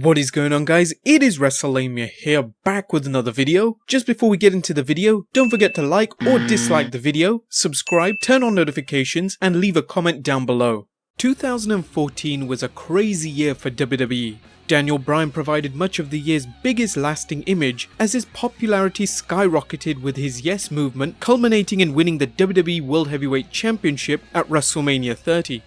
What is going on, guys? It is WrestleMania here, back with another video. Just before we get into the video, don't forget to like or dislike the video, subscribe, turn on notifications, and leave a comment down below. 2014 was a crazy year for WWE. Daniel Bryan provided much of the year's biggest lasting image as his popularity skyrocketed with his Yes movement, culminating in winning the WWE World Heavyweight Championship at WrestleMania 30.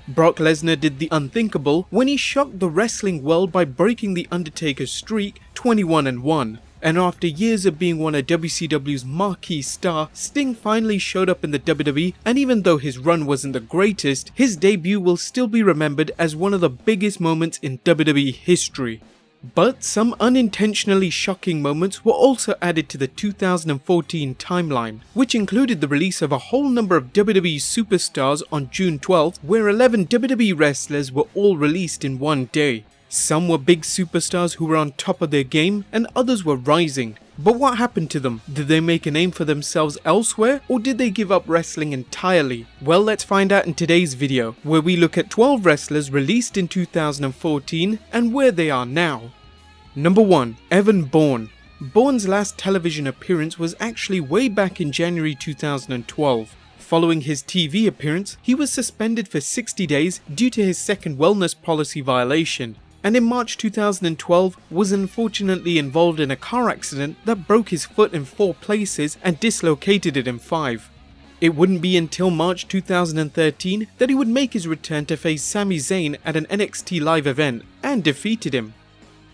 Brock Lesnar did the unthinkable when he shocked the wrestling world by breaking The Undertaker's streak 21-1. And after years of being one of WCW's marquee star, Sting finally showed up in the WWE, and even though his run wasn't the greatest, his debut will still be remembered as one of the biggest moments in WWE history. But some unintentionally shocking moments were also added to the 2014 timeline, which included the release of a whole number of WWE superstars on June 12th, where 11 WWE wrestlers were all released in one day. Some were big superstars who were on top of their game, and others were rising. But what happened to them? Did they make a name for themselves elsewhere, or did they give up wrestling entirely? Well, let's find out in today's video, where we look at 12 wrestlers released in 2014 and where they are now. Number 1. Evan Bourne. Bourne's last television appearance was actually way back in January 2012. Following his TV appearance, he was suspended for 60 days due to his second wellness policy violation, and in March 2012 was unfortunately involved in a car accident that broke his foot in 4 places and dislocated it in 5. It wouldn't be until March 2013 that he would make his return to face Sami Zayn at an NXT live event, and defeated him.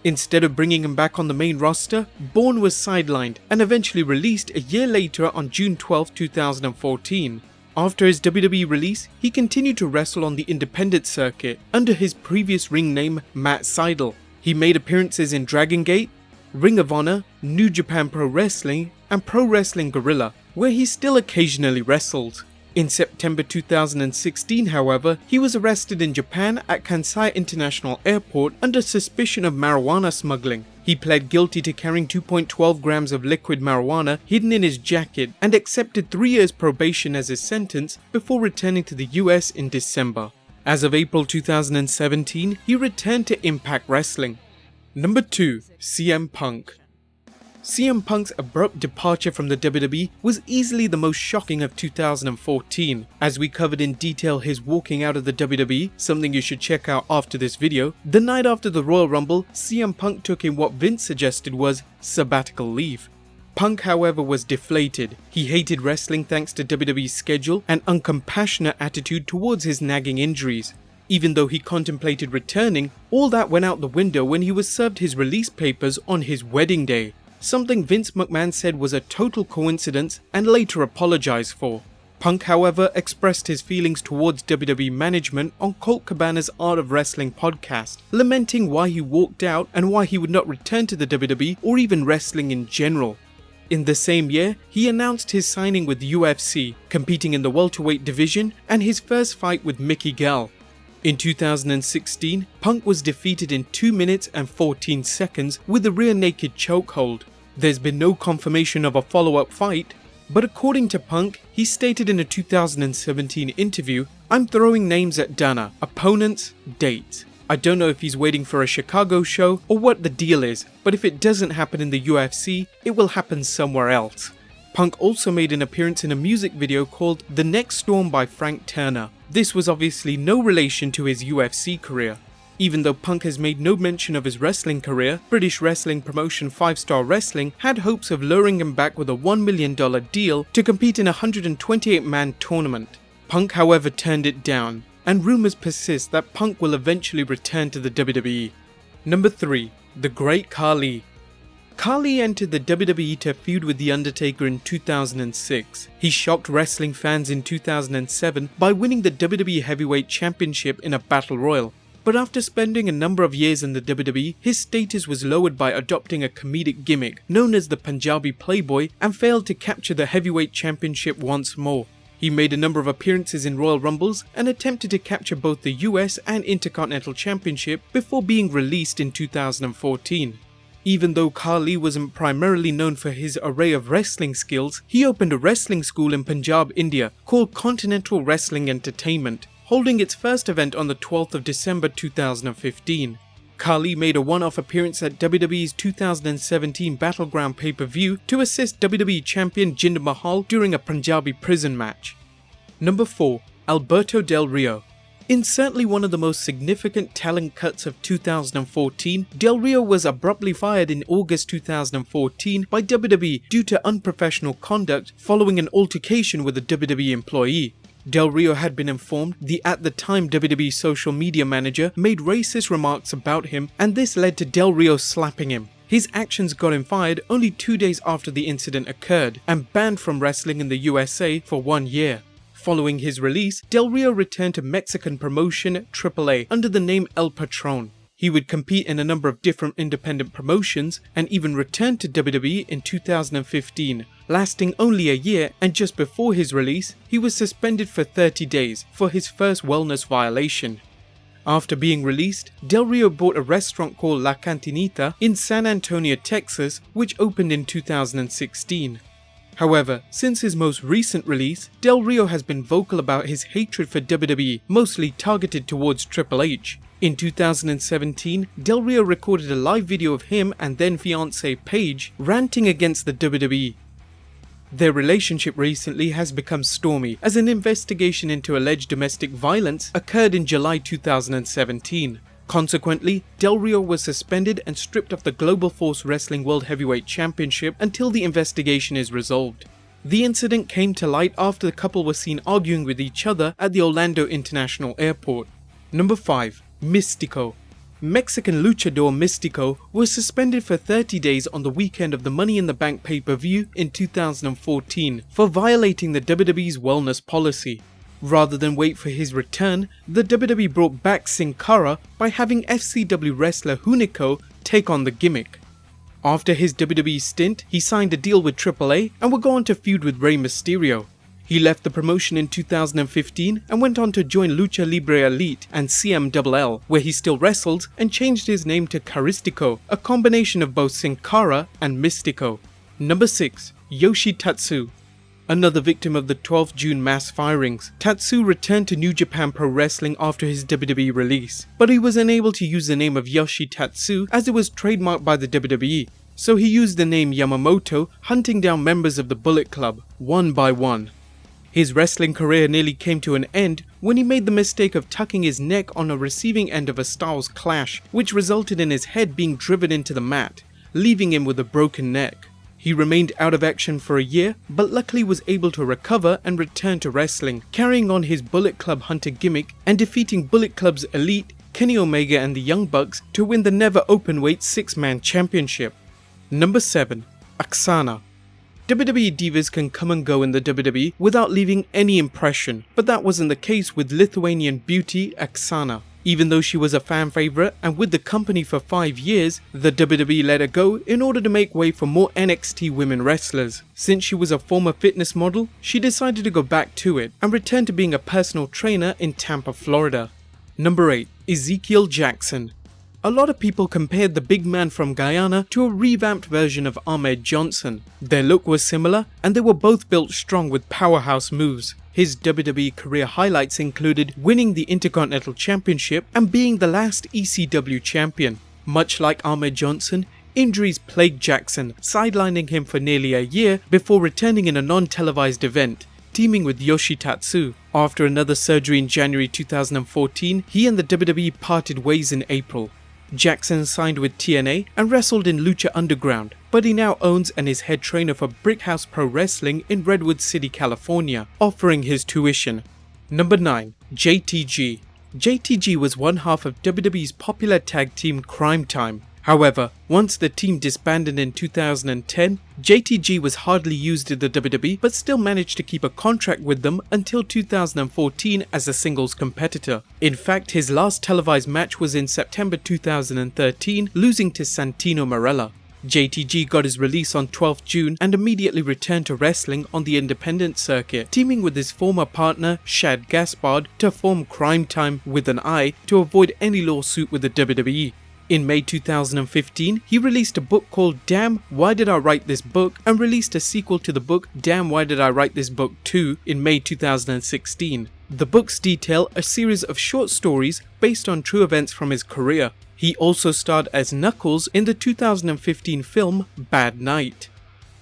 Instead of bringing him back on the main roster, Bourne was sidelined and eventually released a year later on June 12, 2014. After his WWE release, he continued to wrestle on the independent circuit under his previous ring name Matt Sydal. He made appearances in Dragon Gate, Ring of Honor, New Japan Pro Wrestling, and Pro Wrestling Guerrilla, where he still occasionally wrestled. In September 2016, however, he was arrested in Japan at Kansai International Airport under suspicion of marijuana smuggling. He pled guilty to carrying 2.12 grams of liquid marijuana hidden in his jacket and accepted 3 years probation as his sentence before returning to the US in December. As of April 2017, he returned to Impact Wrestling. Number 2. CM Punk. CM Punk's abrupt departure from the WWE was easily the most shocking of 2014. As we covered in detail his walking out of the WWE, something you should check out after this video, the night after the Royal Rumble, CM Punk took in what Vince suggested was sabbatical leave. Punk, however, was deflated. He hated wrestling thanks to WWE's schedule and uncompassionate attitude towards his nagging injuries. Even though he contemplated returning, all that went out the window when he was served his release papers on his wedding day. Something Vince McMahon said was a total coincidence and later apologized for. Punk, however, expressed his feelings towards WWE management on Colt Cabana's Art of Wrestling podcast, lamenting why he walked out and why he would not return to the WWE or even wrestling in general. In the same year, he announced his signing with UFC, competing in the welterweight division, and his first fight with Mickey Gall. In 2016, Punk was defeated in 2 minutes and 14 seconds with a rear naked chokehold. There's been no confirmation of a follow-up fight, but according to Punk, he stated in a 2017 interview, "I'm throwing names at Dana, opponents, dates. I don't know if he's waiting for a Chicago show or what the deal is, but if it doesn't happen in the UFC, it will happen somewhere else." Punk also made an appearance in a music video called The Next Storm by Frank Turner. This was obviously no relation to his UFC career. Even though Punk has made no mention of his wrestling career, British wrestling promotion 5 Star Wrestling had hopes of luring him back with a $1 million deal to compete in a 128-man tournament. Punk, however, turned it down, and rumours persist that Punk will eventually return to the WWE. Number 3. The Great Khali. Khali entered the WWE to feud with The Undertaker in 2006. He shocked wrestling fans in 2007 by winning the WWE Heavyweight Championship in a Battle Royal. But after spending a number of years in the WWE, his status was lowered by adopting a comedic gimmick known as the Punjabi Playboy and failed to capture the Heavyweight Championship once more. He made a number of appearances in Royal Rumbles and attempted to capture both the US and Intercontinental Championship before being released in 2014. Even though Khali wasn't primarily known for his array of wrestling skills, he opened a wrestling school in Punjab, India called Continental Wrestling Entertainment, holding its first event on the 12th of December 2015. Khali made a one-off appearance at WWE's 2017 Battleground pay-per-view to assist WWE Champion Jinder Mahal during a Punjabi prison match. Number 4. Alberto Del Rio. In certainly one of the most significant talent cuts of 2014, Del Rio was abruptly fired in August 2014 by WWE due to unprofessional conduct following an altercation with a WWE employee. Del Rio had been informed the at the time WWE social media manager made racist remarks about him, and this led to Del Rio slapping him. His actions got him fired only 2 days after the incident occurred and banned from wrestling in the USA for 1 year. Following his release, Del Rio returned to Mexican promotion AAA under the name El Patron. He would compete in a number of different independent promotions and even returned to WWE in 2015, lasting only a year, and just before his release, he was suspended for 30 days for his first wellness violation. After being released, Del Rio bought a restaurant called La Cantinita in San Antonio, Texas, which opened in 2016. However, since his most recent release, Del Rio has been vocal about his hatred for WWE, mostly targeted towards Triple H. In 2017, Del Rio recorded a live video of him and then fiancée Paige ranting against the WWE. Their relationship recently has become stormy as an investigation into alleged domestic violence occurred in July 2017. Consequently, Del Rio was suspended and stripped of the Global Force Wrestling World Heavyweight Championship until the investigation is resolved. The incident came to light after the couple were seen arguing with each other at the Orlando International Airport. Number 5. Mistico. Mexican luchador Mistico was suspended for 30 days on the weekend of the Money in the Bank pay-per-view in 2014 for violating the WWE's wellness policy. Rather than wait for his return, the WWE brought back Sin Cara by having FCW wrestler Hunico take on the gimmick. After his WWE stint, he signed a deal with AAA and would go on to feud with Rey Mysterio. He left the promotion in 2015 and went on to join Lucha Libre Elite and CMLL, where he still wrestles, and changed his name to Caristico, a combination of both Sin Cara and Mistico. Number 6. Yoshi Tatsu. Another victim of the 12th June mass firings, Tatsu returned to New Japan Pro Wrestling after his WWE release, but he was unable to use the name of Yoshi Tatsu as it was trademarked by the WWE, so he used the name Yamamoto, hunting down members of the Bullet Club, one by one. His wrestling career nearly came to an end when he made the mistake of tucking his neck on a receiving end of a Styles Clash, which resulted in his head being driven into the mat, leaving him with a broken neck. He remained out of action for a year, but luckily was able to recover and return to wrestling, carrying on his Bullet Club Hunter gimmick and defeating Bullet Club's Elite, Kenny Omega and the Young Bucks to win the never openweight 6-man championship. Number 7. Oksana. WWE divas can come and go in the WWE without leaving any impression, but that wasn't the case with Lithuanian beauty Oksana. Even though she was a fan favourite and with the company for 5 years, the WWE let her go in order to make way for more NXT women wrestlers. Since she was a former fitness model, she decided to go back to it and return to being a personal trainer in Tampa, Florida. Number 8. Ezekiel Jackson. A lot of people compared the big man from Guyana to a revamped version of Ahmed Johnson. Their look was similar and they were both built strong with powerhouse moves. His WWE career highlights included winning the Intercontinental Championship and being the last ECW champion. Much like Ahmed Johnson, injuries plagued Jackson, sidelining him for nearly a year before returning in a non-televised event, teaming with Yoshi Tatsu. After another surgery in January 2014, he and the WWE parted ways in April. Jackson signed with TNA and wrestled in Lucha Underground, but he now owns and is head trainer for Brickhouse Pro Wrestling in Redwood City, California, offering his tuition. Number 9. JTG. JTG was one half of WWE's popular tag team Crime Time. However, once the team disbanded in 2010, JTG was hardly used in the WWE but still managed to keep a contract with them until 2014 as a singles competitor. In fact, his last televised match was in September 2013, losing to Santino Marella. JTG got his release on 12th June and immediately returned to wrestling on the independent circuit, teaming with his former partner Shad Gaspard to form Crime Time with an I to avoid any lawsuit with the WWE. In May 2015, he released a book called Damn, Why Did I Write This Book? And released a sequel to the book Damn, Why Did I Write This Book 2 in May 2016. The books detail a series of short stories based on true events from his career. He also starred as Knuckles in the 2015 film Bad Night.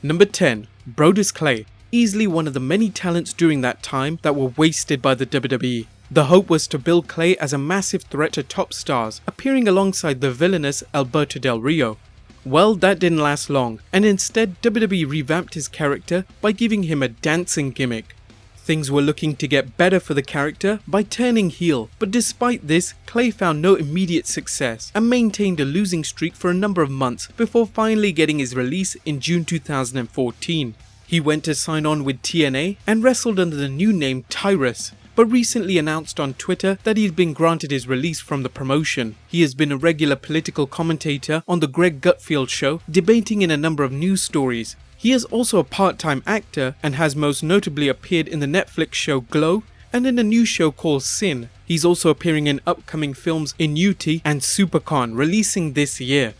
Number 10. Brodus Clay, easily one of the many talents during that time that were wasted by the WWE. The hope was to build Clay as a massive threat to top stars, appearing alongside the villainous Alberto Del Rio. Well, that didn't last long, and instead WWE revamped his character by giving him a dancing gimmick. Things were looking to get better for the character by turning heel, but despite this, Clay found no immediate success and maintained a losing streak for a number of months before finally getting his release in June 2014. He went to sign on with TNA and wrestled under the new name Tyrus, but recently announced on Twitter that he'd been granted his release from the promotion. He has been a regular political commentator on the Greg Gutfield show, debating in a number of news stories. He is also a part-time actor and has most notably appeared in the Netflix show Glow and in a new show called Sin. He's also appearing in upcoming films Innuti and Supercon, releasing this year.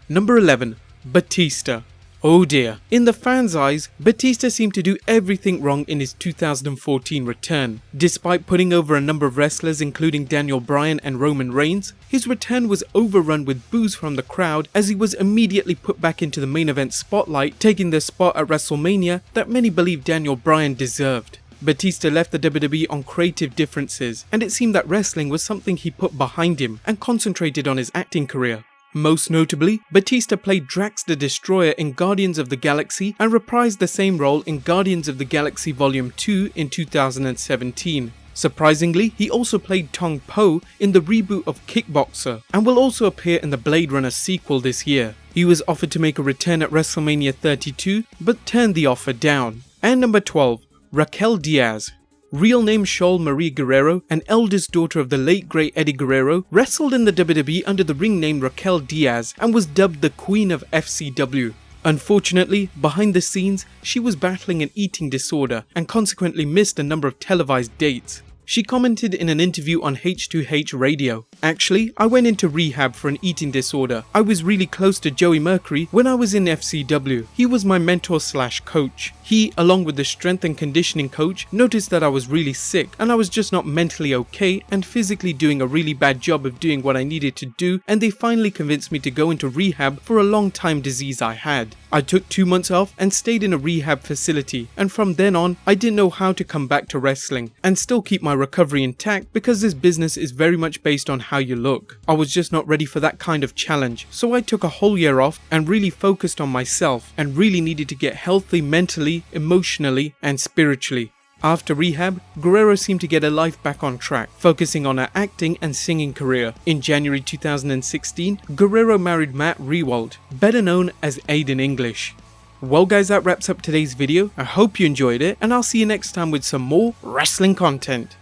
Number 11. Batista. Oh dear. In the fans' eyes, Batista seemed to do everything wrong in his 2014 return. Despite putting over a number of wrestlers including Daniel Bryan and Roman Reigns, his return was overrun with boos from the crowd as he was immediately put back into the main event spotlight, taking the spot at WrestleMania that many believe Daniel Bryan deserved. Batista left the WWE on creative differences, and it seemed that wrestling was something he put behind him and concentrated on his acting career. Most notably, Batista played Drax the Destroyer in Guardians of the Galaxy and reprised the same role in Guardians of the Galaxy Volume 2 in 2017. Surprisingly, he also played Tong Po in the reboot of Kickboxer and will also appear in the Blade Runner sequel this year. He was offered to make a return at WrestleMania 32 but turned the offer down. And number 12. Raquel Diaz. Real name Shaul Marie Guerrero, an eldest daughter of the late great Eddie Guerrero, wrestled in the WWE under the ring name Raquel Diaz and was dubbed the Queen of FCW. Unfortunately, behind the scenes, she was battling an eating disorder and consequently missed a number of televised dates. She commented in an interview on H2H Radio, "Actually, I went into rehab for an eating disorder. I was really close to Joey Mercury when I was in FCW. He was my mentor / coach. He, along with the strength and conditioning coach, noticed that I was really sick and I was just not mentally okay and physically doing a really bad job of doing what I needed to do, and they finally convinced me to go into rehab for a long time disease I had. I took 2 months off and stayed in a rehab facility, and from then on, I didn't know how to come back to wrestling and still keep my recovery intact because this business is very much based on how you look. I was just not ready for that kind of challenge, so I took a whole year off and really focused on myself and really needed to get healthy mentally, emotionally, and spiritually." After rehab, Guerrero seemed to get her life back on track, focusing on her acting and singing career. In January 2016, Guerrero married Matt Rewald, better known as Aiden English. Well guys, that wraps up today's video. I hope you enjoyed it, and I'll see you next time with some more wrestling content.